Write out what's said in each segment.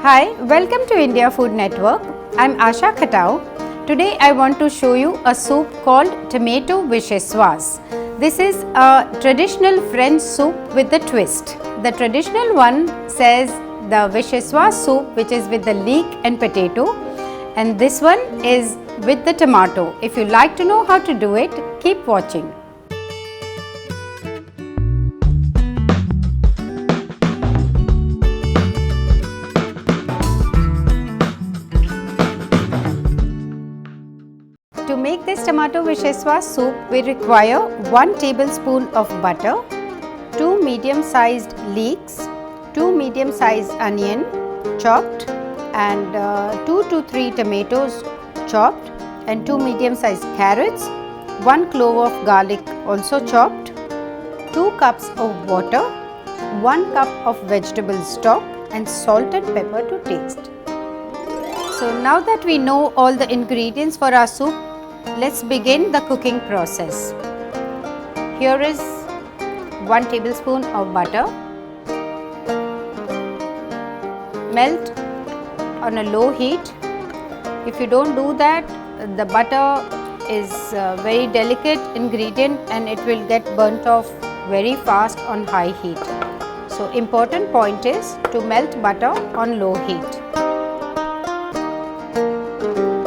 Hi, welcome to India Food Network. I'm Asha Khatau. Today I want to show you a soup called tomato vichyssoise. This is a traditional French soup with a twist. The traditional one says the vichyssoise soup, which is with the leek and potato, and this one is with the tomato. If you like to know how to do it, keep watching. To make this tomato vichyssoise soup, we require 1 tablespoon of butter, 2 medium-sized leeks, 2 medium-sized onion chopped, and 2 to 3 tomatoes chopped, and 2 medium-sized carrots, 1 clove of garlic also chopped, 2 cups of water, 1 cup of vegetable stock, and salt and pepper to taste. So now that we know all the ingredients for our soup, let's begin the cooking process. Here is 1 tablespoon of butter. Melt on a low heat. If you don't do that, the butter is a very delicate ingredient and it will get burnt off very fast on high heat. So important point is to melt butter on low heat.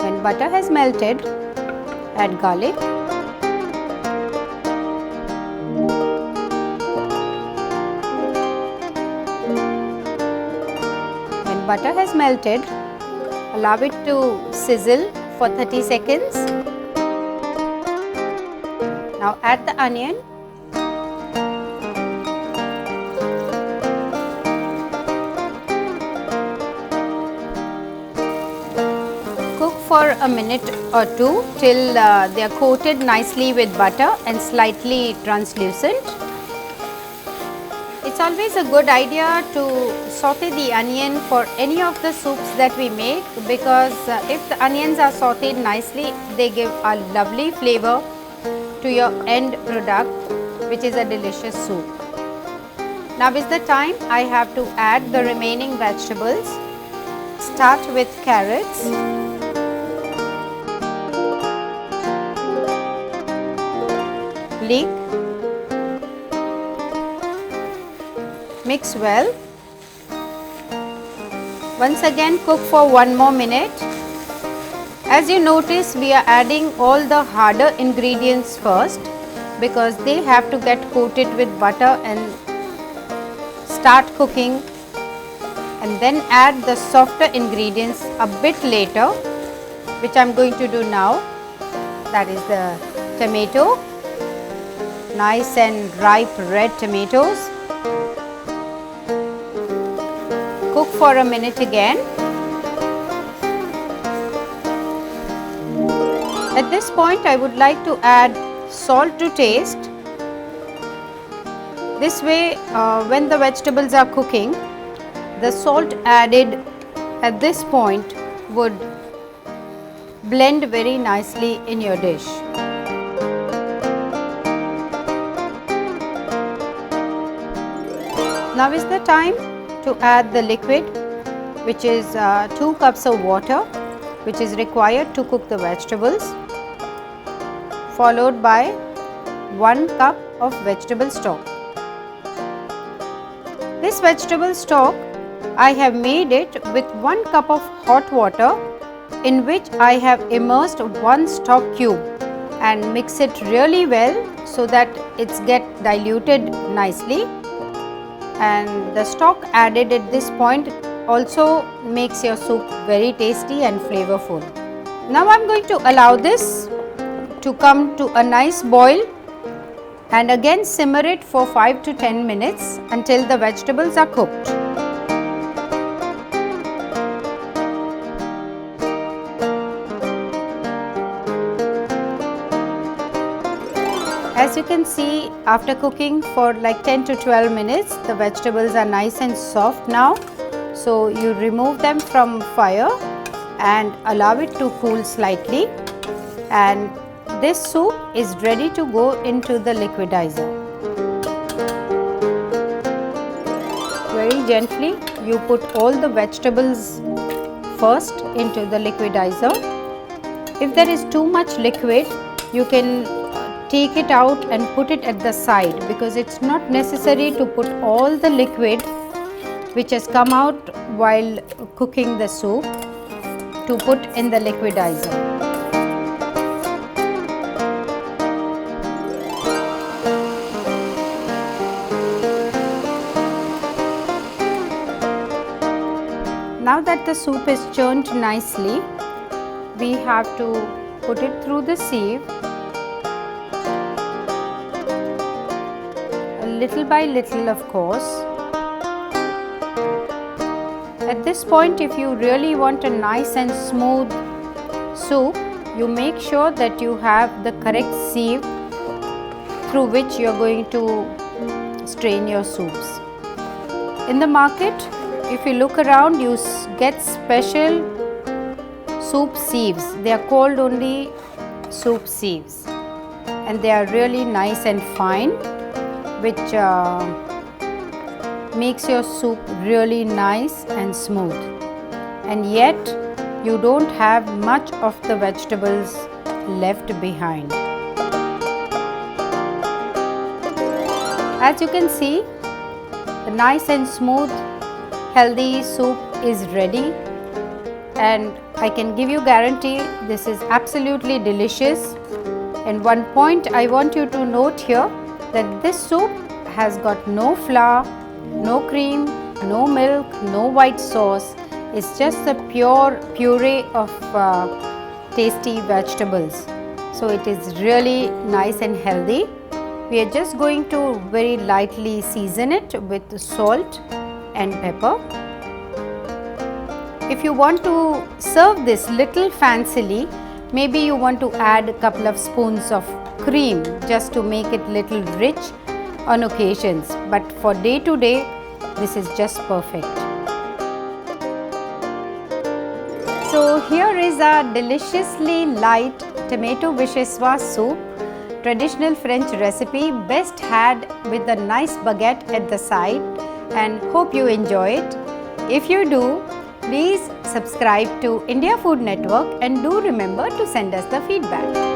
When butter has melted, add garlic, when butter has melted, allow it to sizzle for 30 seconds. Now add the onion, cook for a minute or two till they are coated nicely with butter and slightly translucent. It's always a good idea to saute the onion for any of the soups that we make, because if the onions are sauteed nicely, they give a lovely flavor to your end product, which is a delicious soup. Now is the time I have to add the remaining vegetables. Start with carrots. Leek, mix well. Once again cook for 1 more minute. As you notice, we are adding all the harder ingredients first because they have to get coated with butter and start cooking, and then add the softer ingredients a bit later, which I am going to do now. That is the tomato. Nice and ripe red tomatoes. Cook for a minute again. At this point, I would like to add salt to taste. This way, when the vegetables are cooking, the salt added at this point would blend very nicely in your dish. Now is the time to add the liquid, which is 2 cups of water, which is required to cook the vegetables, followed by 1 cup of vegetable stock. This vegetable stock, I have made it with 1 cup of hot water in which I have immersed 1 stock cube and mix it really well so that it's get diluted nicely. And the stock added at this point also makes your soup very tasty and flavorful. Now I am going to allow this to come to a nice boil and again simmer it for 5 to 10 minutes until the vegetables are cooked. As you can see, after cooking for like 10 to 12 minutes, the vegetables are nice and soft now. So you remove them from fire and allow it to cool slightly, and this soup is ready to go into the liquidizer. very gently you put all the vegetables first into the liquidizer. If there is too much liquid, you can take it out and put it at the side, because it's not necessary to put all the liquid which has come out while cooking the soup to put in the liquidizer. Now that the soup is churned nicely, we have to put it through the sieve, little by little, of course. At this point, if you really want a nice and smooth soup, you make sure that you have the correct sieve through which you are going to strain your soups. In the market, if you look around, you get special soup sieves. They are called only soup sieves, and they are really nice and fine, which makes your soup really nice and smooth, and yet you don't have much of the vegetables left behind. As you can see, the nice and smooth healthy soup is ready, and I can give you guarantee this is absolutely delicious. And one point I want you to note here, that this soup has got no flour, no cream, no milk, no white sauce. It's just a pure puree of tasty vegetables. So it is really nice and healthy. We are just going to very lightly season it with salt and pepper. If you want to serve this little fancily, maybe you want to add a couple of spoons of cream just to make it little rich on occasions, but for day to day this is just perfect. So here is a deliciously light tomato vichyssoise soup, traditional French recipe, best had with a nice baguette at the side, and hope you enjoy it. If you do, please subscribe to India Food Network and do remember to send us the feedback.